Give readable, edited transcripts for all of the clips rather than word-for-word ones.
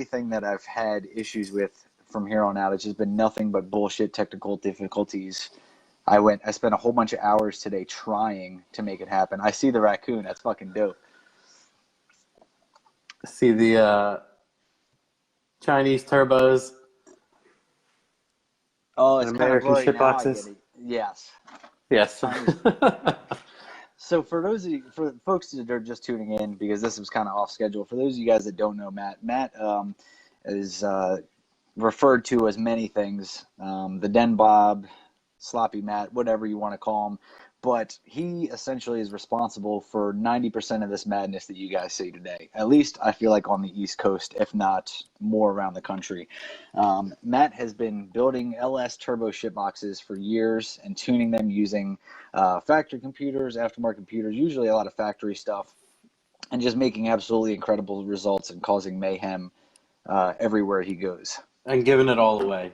thing that I've had issues with from here on out. It's just been nothing but bullshit technical difficulties. I spent a whole bunch of hours today trying to make it happen. I see the raccoon. That's fucking dope. See the Chinese turbos. Oh, it's kind of American blurry shit now. boxes. I get it. Yes. Yes. So for folks that are just tuning in, because this was kind of off schedule, for those of you guys that don't know Matt is referred to as many things, the Den Bob, Sloppy Matt, whatever you want to call him. But he essentially is responsible for 90% of this madness that you guys see today. At least I feel like on the East Coast, if not more around the country. Matt has been building LS turbo shitboxes for years and tuning them using factory computers, aftermarket computers, usually a lot of factory stuff, and just making absolutely incredible results and causing mayhem everywhere he goes. And giving it all away.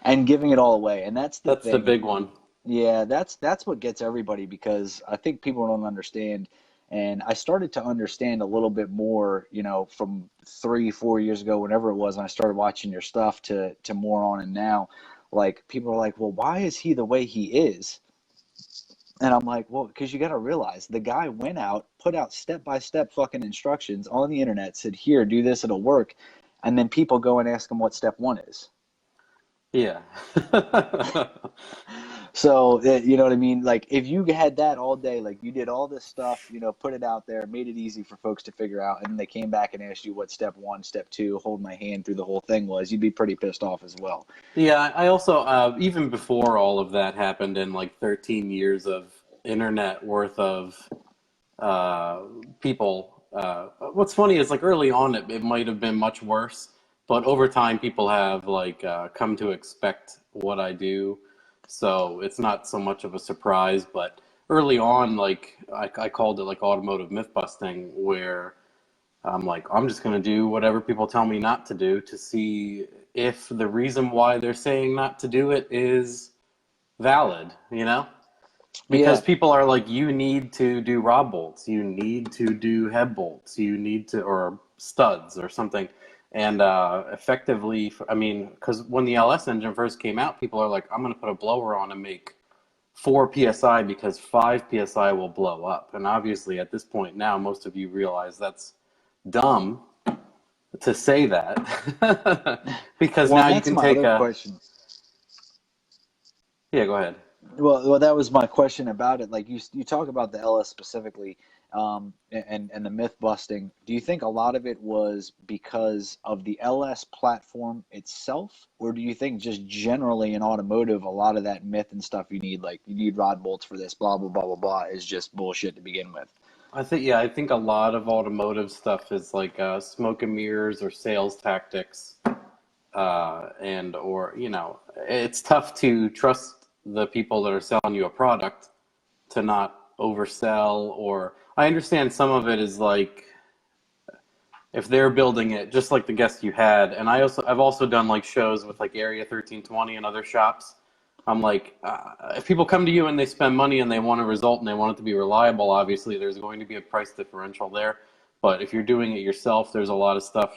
And giving it all away. And that's the big one. Yeah, that's what gets everybody, because I think people don't understand. And I started to understand a little bit more, from 3-4 years ago, whenever it was, when I started watching your stuff to more on and now. Like, people are like, well, why is he the way he is? And I'm like, well, because you got to realize the guy went out, put out step-by-step fucking instructions on the internet, said, here, do this, it'll work. And then people go and ask him what step 1 is. Yeah. So, you know what I mean? Like, if you had that all day, like you did all this stuff, put it out there, made it easy for folks to figure out, and then they came back and asked you what step 1, step 2, hold my hand through the whole thing was, you'd be pretty pissed off as well. Yeah, I also, even before all of that happened, in like 13 years of internet worth of people, what's funny is, like, early on it might have been much worse, but over time people have come to expect what I do. So it's not so much of a surprise, but early on, like, I called it like automotive myth busting, where I'm like, I'm just going to do whatever people tell me not to do to see if the reason why they're saying not to do it is valid, Because people are like, you need to do rod bolts, you need to do head bolts, you need to, or studs or something. And effectively, because when the LS engine first came out, people are like, I'm going to put a blower on and make 4 PSI because 5 PSI will blow up. And obviously, at this point now, most of you realize that's dumb to say that. Because now you can take a question. Yeah, go ahead. Well, that was my question about it. Like, you talk about the LS specifically, and the myth busting. Do you think a lot of it was because of the LS platform itself, or do you think just generally in automotive, a lot of that myth and stuff you need rod bolts for this, blah blah blah blah blah, is just bullshit to begin with? I think a lot of automotive stuff is like smoke and mirrors or sales tactics, it's tough to trust the people that are selling you a product to not oversell. Or I understand some of it is like, if they're building it, just like the guest you had, and I've also done like shows with like Area 1320 and other shops. I'm like, if people come to you and they spend money and they want a result and they want it to be reliable, obviously there's going to be a price differential there. But if you're doing it yourself, there's a lot of stuff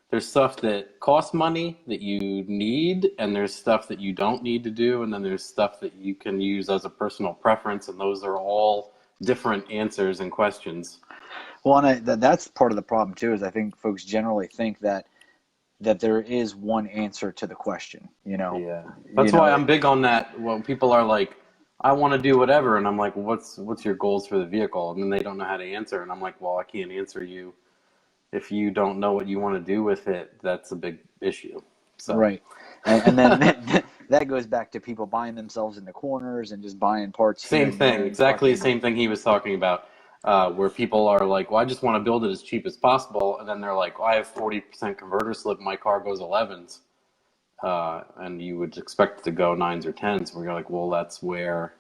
there's stuff that costs money that you need, and there's stuff that you don't need to do, and then there's stuff that you can use as a personal preference, and those are all different answers and questions. Well, and that's part of the problem too, is I think folks generally think that there is one answer to the question, Yeah, that's why I'm big on that. When people are like, I want to do whatever, and I'm like, well, what's your goals for the vehicle? And then they don't know how to answer, and I'm like, well, I can't answer you. If you don't know what you want to do with it, that's a big issue. So. Right. And then that goes back to people buying themselves into corners and just buying parts. Same thing, exactly the same thing he was talking about, where people are like, well, I just want to build it as cheap as possible. And then they're like, well, I have 40% converter slip, my car goes 11s. And you would expect it to go 9s or 10s. Where you're like, well, that's where...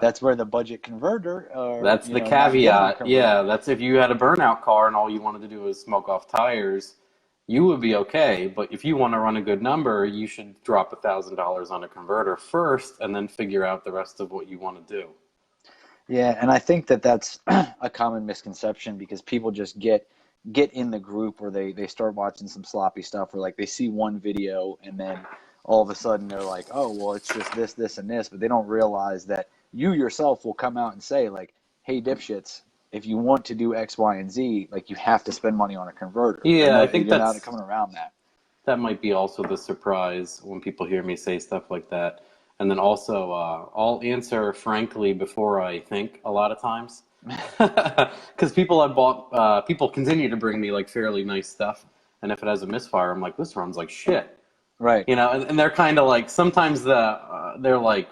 that's where the budget converter. That's the caveat. Yeah, that's if you had a burnout car and all you wanted to do was smoke off tires, you would be okay. But if you want to run a good number, you should drop $1,000 on a converter first, and then figure out the rest of what you want to do. Yeah, and I think that's a common misconception, because people just get get in the group where they start watching some sloppy stuff, or like they see one video and then all of a sudden they're like, oh, well, it's just this and this, but they don't realize that you yourself will come out and say like, hey, dipshits, if you want to do X, Y, and Z, like you have to spend money on a converter. Yeah, I think you're not coming around that. That might be also the surprise when people hear me say stuff like that. And then also, I'll answer frankly before I think a lot of times. Because people continue to bring me like fairly nice stuff. And if it has a misfire, I'm like, this runs like shit. Right. You know, and they're kind of like, sometimes they're like,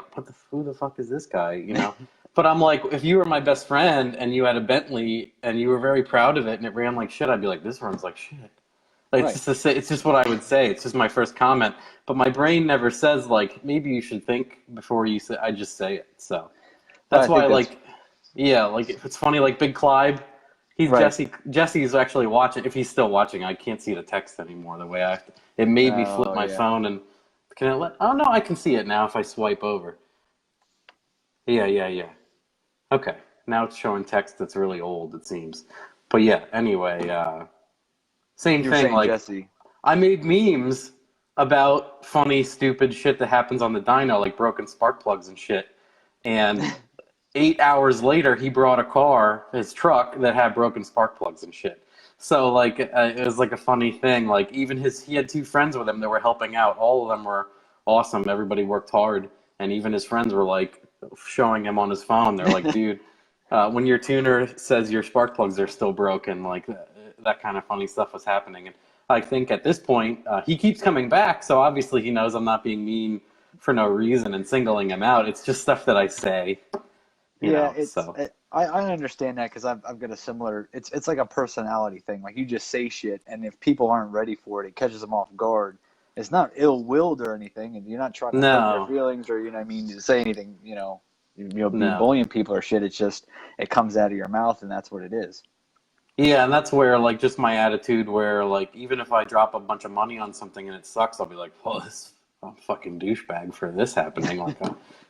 who the fuck is this guy? You know? But I'm like, if you were my best friend and you had a Bentley and you were very proud of it and it ran like shit, I'd be like, this runs like shit. Like, right. It's just what I would say. It's just my first comment. But my brain never says, like, maybe you should think before you say. I just say it. So that's why, like, yeah, like, it's funny, like, Big Clive, he's right. Jesse's actually watching. If he's still watching, I can't see the text anymore the way it made me flip my phone. And oh, no, I can see it now if I swipe over. Yeah. Okay. Now it's showing text that's really old, it seems. But yeah, anyway, same thing, like, Jesse. I made memes about funny, stupid shit that happens on the dyno, like broken spark plugs and shit. And 8 hours later, he brought his truck, that had broken spark plugs and shit. So, like, it was like a funny thing. Like, even he had 2 friends with him that were helping out. All of them were awesome. Everybody worked hard. And even his friends were, like, showing him on his phone. They're like, dude, when your tuner says your spark plugs are still broken, like, that kind of funny stuff was happening. And I think at this point, he keeps coming back, so obviously he knows I'm not being mean for no reason and singling him out. It's just stuff that I say. I understand that because I've got a similar. It's like a personality thing. Like, you just say shit, and if people aren't ready for it, it catches them off guard. It's not ill-willed or anything, and you're not trying to hurt their feelings or to say anything. Be bullying people or shit. It's just it comes out of your mouth, and that's what it is. Yeah, and that's where, like, just my attitude where, like, even if I drop a bunch of money on something and it sucks, I'll be like, well, this I'm a fucking douchebag for this happening. Like,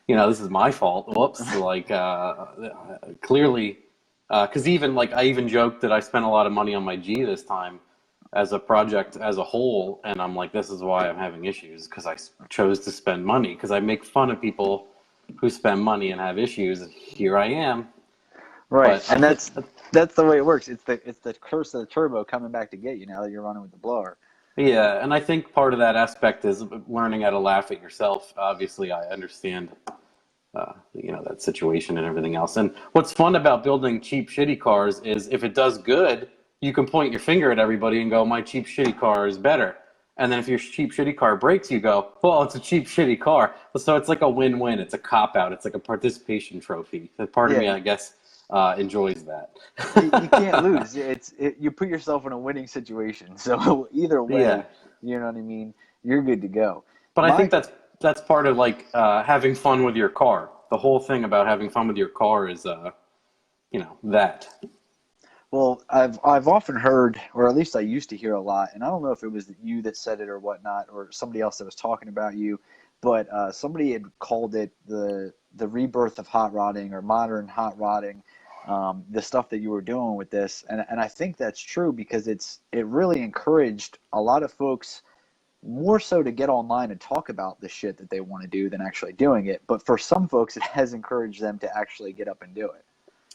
this is my fault. Whoops. Like, clearly, because I even joked that I spent a lot of money on my G this time as a project as a whole, and I'm like, this is why I'm having issues, because I chose to spend money, because I make fun of people who spend money and have issues. Here I am. Right, and that's the way it works. It's the curse of the turbo coming back to get you now that you're running with the blower. Yeah, and I think part of that aspect is learning how to laugh at yourself. Obviously, I understand, that situation and everything else. And what's fun about building cheap, shitty cars is if it does good, you can point your finger at everybody and go, my cheap, shitty car is better. And then if your cheap, shitty car breaks, you go, well, it's a cheap, shitty car. So it's like a win-win. It's a cop-out. It's like a participation trophy. Part of me, I guess, enjoys that. You can't lose. You put yourself in a winning situation. So either way, you know what I mean? You're good to go. But I think that's part of having fun with your car. The whole thing about having fun with your car is, that. Well, I've often heard, or at least I used to hear a lot, and I don't know if it was you that said it or whatnot, or somebody else that was talking about you, but somebody had called it the rebirth of hot rodding or modern hot rodding. The stuff that you were doing with this, and I think that's true because it really encouraged a lot of folks more so to get online and talk about the shit that they want to do than actually doing it. But for some folks, it has encouraged them to actually get up and do it.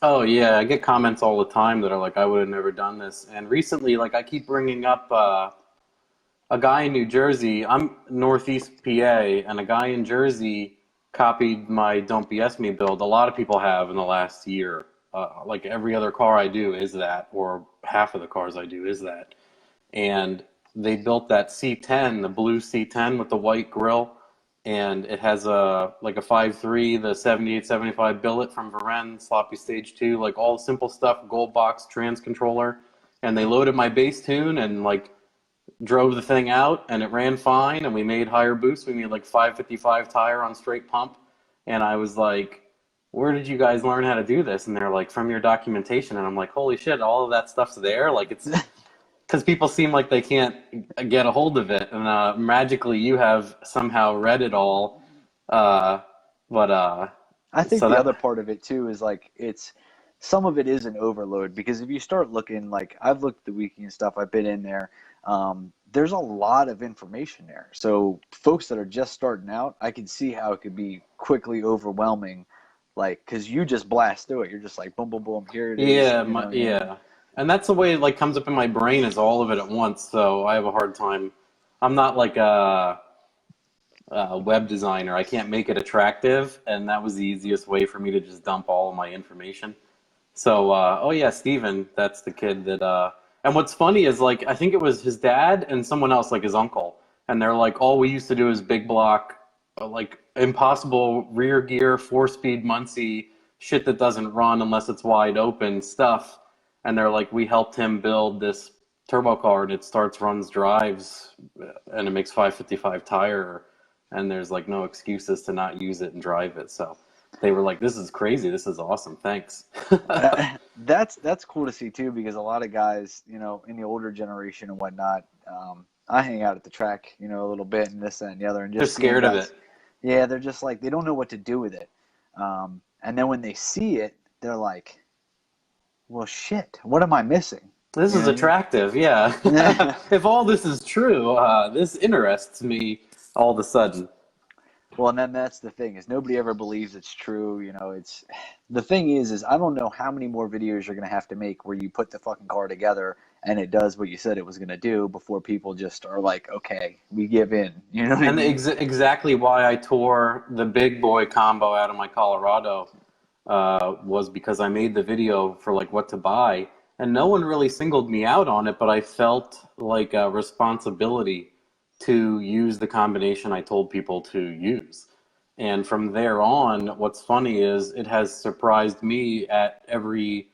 Oh yeah, I get comments all the time that are like, I would have never done this. And recently, I keep bringing up a guy in New Jersey. I'm Northeast PA, and a guy in Jersey copied my Don't BS Me build. A lot of people have in the last year. Every other car I do is that, or half of the cars I do is that. And they built that C10, the blue C10 with the white grille, and it has a 5.3, the 7875 billet from Varenne, sloppy stage 2, all simple stuff, gold box, trans controller. And they loaded my bass tune and drove the thing out, and it ran fine, and we made higher boosts. We made 555 tire on straight pump. And I was like, where did you guys learn how to do this? And they're like, from your documentation. And I'm like, holy shit, all of that stuff's there. It's because people seem like they can't get a hold of it. And magically you have somehow read it all. I think the other part of it too is it's some of it is an overload, because if you start looking, like I've looked at the wiki and stuff, I've been in there, there's a lot of information there. So folks that are just starting out, I can see how it could be quickly overwhelming, like, because you just blast through it. You're just like, boom, boom, boom, here it is. Yeah, You know, yeah. And that's the way it like comes up in my brain is all of it at once. So I have a hard time. I'm not like a web designer. I can't make it attractive, and that was the easiest way for me to just dump all of my information. So, oh yeah, Steven, that's the kid that, and what's funny is like, I think it was his dad and someone else, like his uncle, and they're like, all we used to do is big block, like impossible rear gear, 4-speed Muncie, shit that doesn't run unless it's wide open stuff. And they're like, we helped him build this turbo car, and it starts, runs, drives, and it makes 555 tire, and there's like no excuses to not use it and drive it. So they were like, this is crazy. This is awesome. Thanks. that's cool to see too, because a lot of guys, you know, in the older generation and whatnot, I hang out at the track, you know, a little bit and this, that, and the other, and just they're scared of guys, it. Yeah, they're just like, they don't know what to do with it. And then when they see it, they're like, well, shit, what am I missing? This is attractive. Yeah. If all this is true, this interests me all of a sudden. Well, and then that's the thing, is nobody ever believes it's true. You know, it's the thing is I don't know how many more videos you're going to have to make where you put the fucking car together and it does what you said it was going to do before people just are like, okay, we give in. You know what I mean? Exactly why I tore the big boy combo out of my Colorado was because I made the video for like what to buy, and no one really singled me out on it, but I felt like a responsibility to use the combination I told people to use. And from there on, what's funny is it has surprised me at every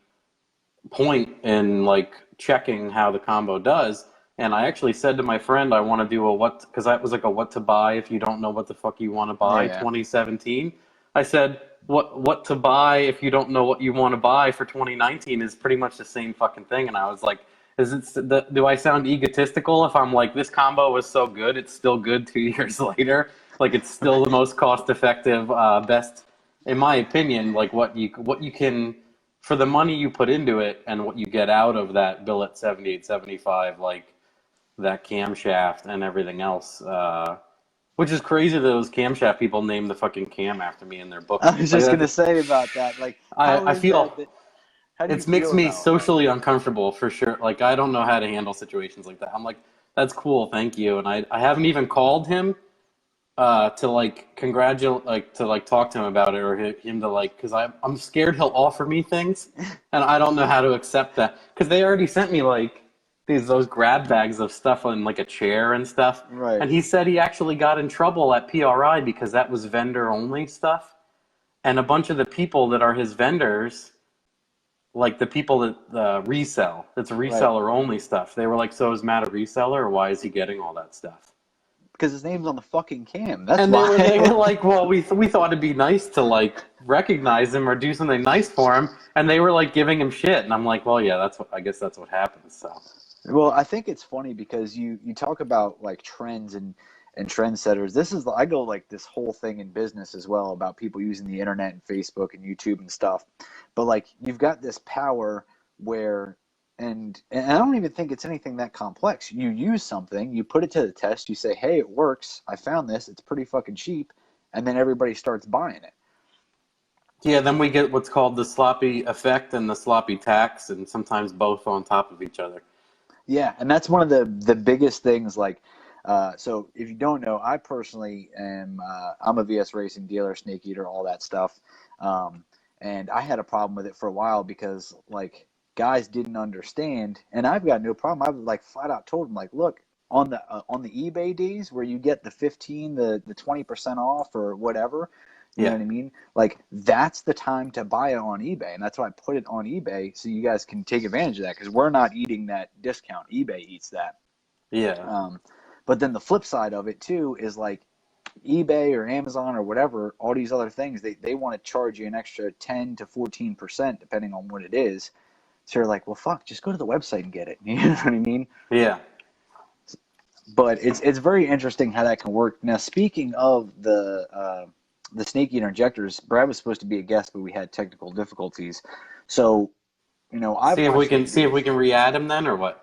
point in like checking how the combo does. And I actually said to my friend, I want to do a what, because that was like a what to buy if you don't know what the fuck you want to buy, 2017. I said, what to buy if you don't know what you want to buy for 2019 is pretty much the same fucking thing. And I was like, do I sound egotistical if I'm like, this combo was so good, it's still good 2 years later? Like, it's still the most cost-effective, best, in my opinion, like what you can, for the money you put into it and what you get out of that billet 7875, like that camshaft and everything else, which is crazy that those camshaft people named the fucking cam after me in their book. I was just going to say about that. Like, I feel... It makes me socially uncomfortable for sure. Like, I don't know how to handle situations like that. I'm like, that's cool, thank you. And I haven't even called him to like congratulate, like to like talk to him about it, or him to like, because I'm scared he'll offer me things, and I don't know how to accept that, because they already sent me like those grab bags of stuff on like a chair and stuff. Right. And he said he actually got in trouble at PRI because that was vendor only stuff, and a bunch of the people that are his vendors, like the people that resell, it's reseller only stuff. They were like, so is Matt a reseller, or why is he getting all that stuff? Because his name's on the fucking cam. That's and why. They were like, well, we thought it'd be nice to like recognize him or do something nice for him, and they were like giving him shit. And I'm like, well, yeah, I guess that's what happens. So. Well, I think it's funny because you talk about like trends and trendsetters. I go like this whole thing in business as well about people using the internet and Facebook and YouTube and stuff. But like, you've got this power where, and I don't even think it's anything that complex. You use something, you put it to the test, you say, hey, it works. I found this. It's pretty fucking cheap. And then everybody starts buying it. Yeah, then we get what's called the sloppy effect and the sloppy tax, and sometimes both on top of each other. Yeah, and that's one of the biggest things. Like, so if you don't know, I personally am I'm a VS Racing dealer, Snake Eater, all that stuff. And I had a problem with it for a while because like guys didn't understand, and I've got no problem. I was like flat out told them, like, look, on the eBay days where you get the 20% off or whatever, you know what I mean? Like, that's the time to buy it on eBay, and that's why I put it on eBay so you guys can take advantage of that, because we're not eating that discount. eBay eats that. Yeah. But then the flip side of it too is like eBay or Amazon or whatever, all these other things, they want to charge you an extra 10 to 14% depending on what it is. So you're like, well, fuck, just go to the website and get it. You know what I mean? Yeah. But it's very interesting how that can work. Now, speaking of the the snake eater injectors, Brad was supposed to be a guest, but we had technical difficulties. So, I've See if we watched can videos. re-add him then, or what?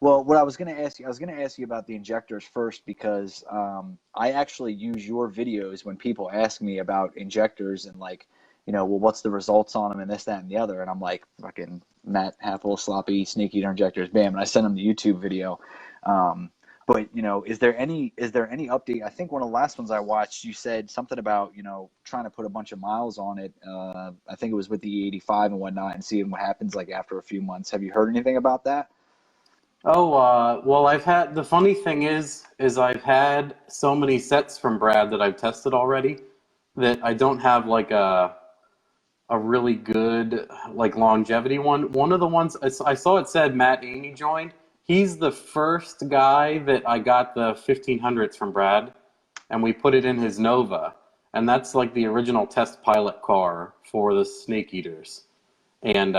Well, what I was going to ask you, I was going to ask you about the injectors first because I actually use your videos when people ask me about injectors and like, well, what's the results on them and this, that, and the other, and I'm like, fucking Matt Happel, sloppy snake eater injectors, bam, and I send them the YouTube video. But is there any update? I think one of the last ones I watched, you said something about trying to put a bunch of miles on it. I think it was with the E85 and whatnot, and seeing what happens like after a few months. Have you heard anything about that? Oh, well, the funny thing is I've had so many sets from Brad that I've tested already that I don't have like a really good like longevity one. One of the ones I saw, it said Matt Amy joined. He's the first guy that I got the 1500s from Brad, and we put it in his Nova, and that's like the original test pilot car for the Snake Eaters. And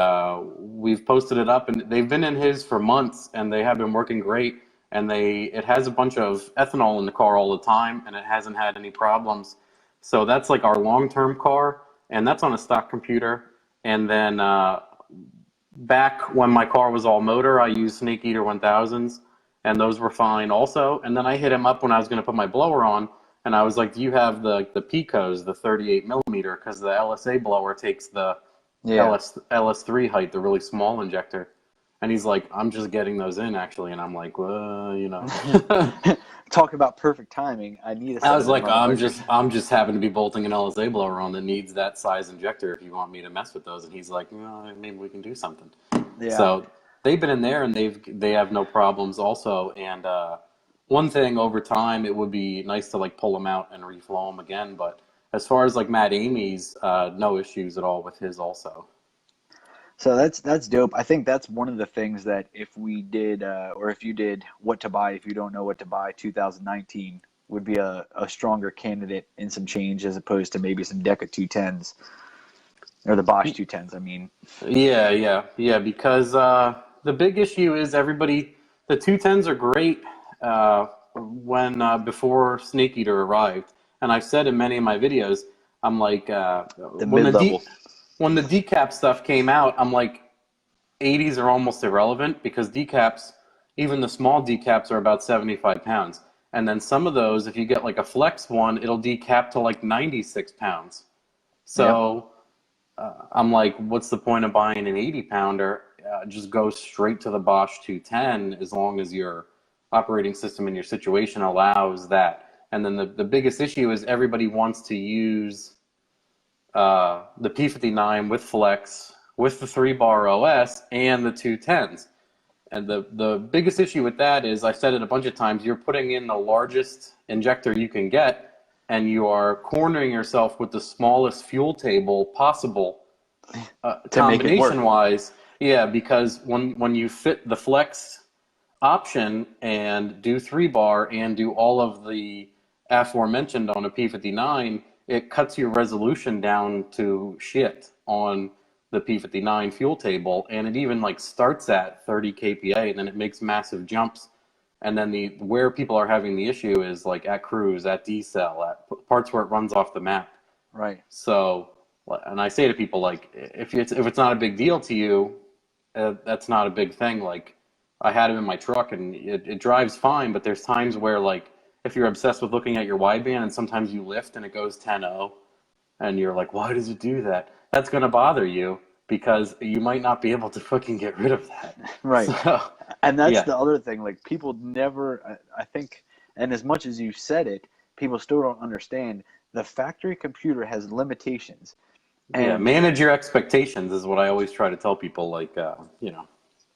we've posted it up, and they've been in his for months, and they have been working great. And it has a bunch of ethanol in the car all the time, and it hasn't had any problems. So that's like our long-term car, and that's on a stock computer. And then back when my car was all motor, I used Snake Eater 1000s, and those were fine also. And then I hit him up when I was going to put my blower on, and I was like, do you have the Picos, the 38 millimeter? Because the LSA blower takes the LS3 height, the really small injector. And he's like, I'm just getting those in, actually. And I'm like, well, Talk about perfect timing. I need a I was like, I'm just happen to be bolting an LSA blower on that needs that size injector if you want me to mess with those. And he's like, maybe we can do something. Yeah. So they've been in there, and they have no problems also. And one thing, over time, it would be nice to like pull them out and reflow them again. But as far as like Matt Amy's, no issues at all with his also. So that's dope. I think that's one of the things that if we did, or if you did what to buy, if you don't know what to buy, 2019 would be a stronger candidate in some change as opposed to maybe some Deca 210s or the Bosch 210s. I mean, yeah. Because the big issue is the 210s are great when before Snake Eater arrived, and I've said in many of my videos, I'm like, the mid-level. When the decap stuff came out, I'm like, 80s are almost irrelevant because decaps, even the small decaps, are about 75 pounds. And then some of those, if you get like a flex one, it'll decap to like 96 pounds. So I'm like, what's the point of buying an 80 pounder? Just go straight to the Bosch 210 as long as your operating system and your situation allows that. And then the biggest issue is everybody wants to use the P59 with flex, with the 3-bar OS, and the 210s. And the biggest issue with that is, I've said it a bunch of times, you're putting in the largest injector you can get, and you are cornering yourself with the smallest fuel table possible, combination-wise. Yeah, because when you fit the flex option and do 3-bar and do all of the aforementioned on a P59, it cuts your resolution down to shit on the P59 fuel table, and it even like starts at 30 kPa, and then it makes massive jumps. And then where people are having the issue is like at cruise, at decel, at parts where it runs off the map. Right. So, and I say to people, like, if it's not a big deal to you, that's not a big thing. Like, I had it in my truck, and it drives fine, but there's times where, like, if you're obsessed with looking at your wideband and sometimes you lift and it goes 10.0 and you're like, why does it do that? That's going to bother you because you might not be able to fucking get rid of that. Right. So, and that's the other thing. Like, people never, I think, and as much as you said it, people still don't understand the factory computer has limitations. And manage your expectations is what I always try to tell people, like,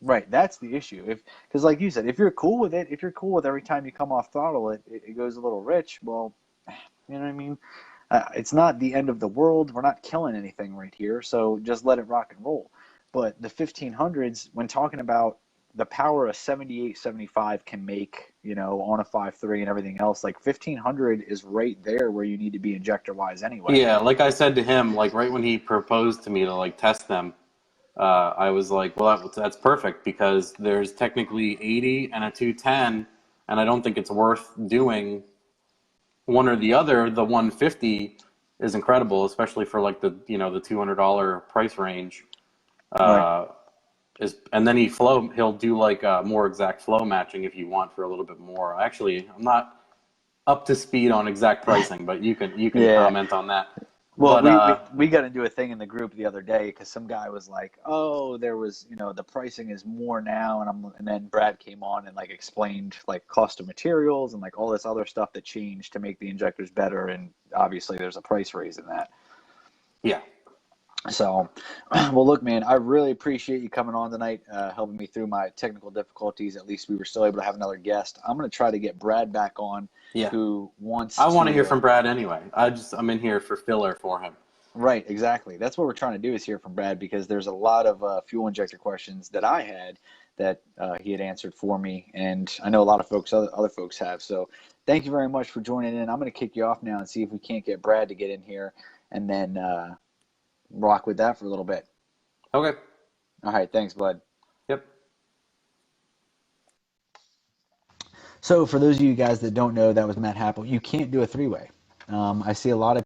Right, that's the issue. Because like you said, if you're cool with it, if you're cool with every time you come off throttle, it goes a little rich. Well, you know what I mean. It's not the end of the world. We're not killing anything right here, so just let it rock and roll. But the 1500s, when talking about the power a 78, 75 can make, on a 5.3 and everything else, like 1500 is right there where you need to be injector wise anyway. Yeah, like I said to him, like right when he proposed to me to like test them. I was like, well, that's perfect because there's technically 80 and a 210, and I don't think it's worth doing one or the other. The 150 is incredible, especially for like the the $200 price range. Right. And then he'll do like more exact flow matching if you want for a little bit more. Actually, I'm not up to speed on exact pricing, but you can Yeah. comment on that. Well, But we got into a thing in the group the other day because some guy was like, "Oh, there was, the pricing is more now," and then Brad came on and like explained like cost of materials and like all this other stuff that changed to make the injectors better, and obviously there's a price raise in that. yeah, So, well, look, man, I really appreciate you coming on tonight, helping me through my technical difficulties. At least we were still able to have another guest. I'm going to try to get Brad back on, yeah. who wants I want to to. hear from Brad anyway. I'm in here for filler for him. Right, exactly. That's what we're trying to do is hear from Brad because there's a lot of fuel injector questions that I had that he had answered for me, and I know a lot of other folks have. So, thank you very much for joining in. I'm going to kick you off now and see if we can't get Brad to get in here, and then rock with that for a little bit. Okay. All right, thanks, bud. Yep. So for those of you guys that don't know, that was Matt Happel. You can't do a three-way. I see a lot of